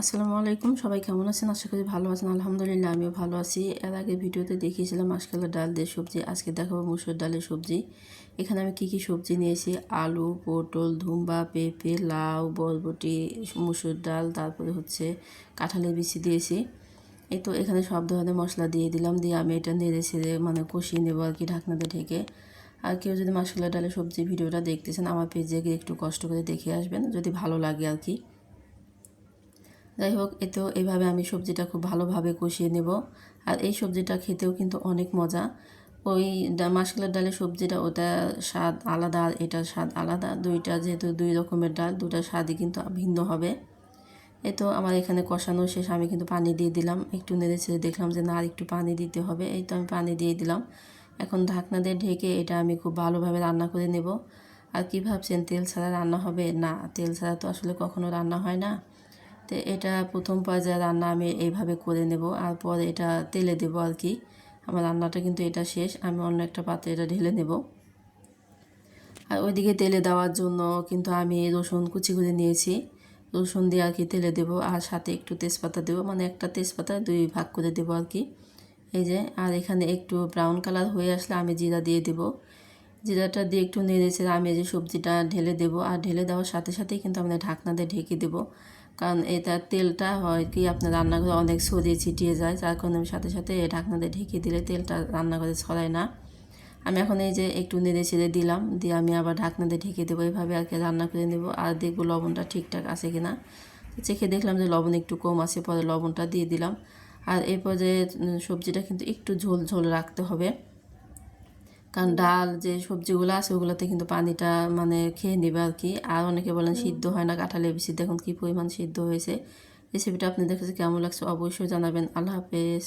আসসালামু আলাইকুম, সবাই কেমন আছেন? আশা করি ভালো আছেন। আলহামদুলিল্লাহ আমিও ভালো আছি। এর আগে ভিডিওতে দেখিয়েছিলাম মাসকলাইয়ের ডাল দিয়ে সবজি, আজকে দেখাবো মসুর ডালের সবজি। এখানে আমি কি কি সবজি নিয়েছি: আলু, পটল, ধুম্বা, পেঁপে, লাউ, বরবটি, মসুর ডাল, তারপরে হচ্ছে কাঁঠালের বিচি দিয়েছি। এই তো এখানে সব ধরনের মশলা দিয়ে দিলাম, দিয়ে আমি এটা নেড়ে ছেড়ে কষিয়ে নেবো আর কি, ঢাকনাতে ঢেকে। আর কেউ যদি মাসকলাইয়ের ডালের সবজি ভিডিওটা দেখতেছেন, আমার পেজে গিয়ে একটু কষ্ট করে দেখে আসবেন যদি ভালো লাগে আর কি। যাই হোক, এতেও এইভাবে আমি সবজিটা খুব ভালোভাবে কষিয়ে নেব। আর এই সবজিটা খেতেও কিন্তু অনেক মজা। ওই মাসকলাইয়ের ডালের সবজিটা ওটা স্বাদ আলাদা, আর এটার স্বাদ আলাদা। দুইটা যেহেতু দুই রকমের ডাল, দুটার স্বাদই কিন্তু ভিন্ন হবে। তো আমার এখানে কষানো শেষ, আমি কিন্তু পানি দিয়ে দিলাম। একটু নেড়ে ছেড়ে দেখলাম যে না, আর একটু পানি দিতে হবে। এই তো আমি পানি দিয়ে দিলাম। এখন ঢাকনা দিয়ে ঢেকে এটা আমি খুব ভালোভাবে রান্না করে নেব। আর কি ভাবছেন তেল ছাড়া রান্না হবে? না, তেল ছাড়া তো আসলে কখনো রান্না হয় না। তো এটা প্রথম পর্যায়ে রান্না আমি এইভাবে করে নেব, আর পরে এটা তেলে দেবো আর কি। আমার রান্নাটা কিন্তু এটা শেষ, আমি অন্য একটা পাত্রে এটা ঢেলে নেব। আর ওইদিকে তেলে দেওয়ার জন্য কিন্তু আমি রসুন কুচি করে নিয়েছি। রসুন দিয়ে আর কি তেলে দেবো, আর সাথে একটু তেজপাতা দেবো, একটা তেজপাতা দুই ভাগ করে দেবো আর কি। এই যে, আর এখানে একটু ব্রাউন কালার হয়ে আসলে আমি জিরা দিয়ে দেবো। জিরাটা দিয়ে একটু নেড়েছে আমি এই যে সবজিটা ঢেলে দেবো, আর ঢেলে দেওয়ার সাথে সাথেই কিন্তু আমাদের ঢাকনা দিয়ে ঢেকে দেবো। কারণ এটা তেলটা হয় কি আপনার রান্নাঘরে অনেক ছড়িয়ে ছিটিয়ে যায়, যার কারণে আমি সাথে সাথে ঢাকনা দিয়ে ঢেকে দিলে তেলটা রান্নাঘরে ছড়ায় না। আমি এখন এই যে একটু নেড়ে ছেড়ে দিলাম, দিয়ে আমি আবার ঢাকনা দিয়ে ঢেকে দেবো। এইভাবে আর কি রান্না করে নেব, আর দেখবো লবণটা ঠিকঠাক আছে কিনা। চেখে দেখলাম যে লবণ একটু কম আছে, পরে লবণটা দিয়ে দিলাম। আর এরপর যে সবজিটা কিন্তু একটু ঝোল ঝোল রাখতে হবে, কারণ ডাল যে সবজিগুলো আছে ওগুলোতে কিন্তু পানিটা খেয়ে নেবে আর কি। আর অনেকে বলেন সিদ্ধ হয় না, কাঁঠালের বিচি দেখুন কী পরিমাণ সিদ্ধ হয়েছে। রেসিপিটা আপনাদের কাছে কেমন লাগছে অবশ্যই জানাবেন। আল্লাহ হাফেজ।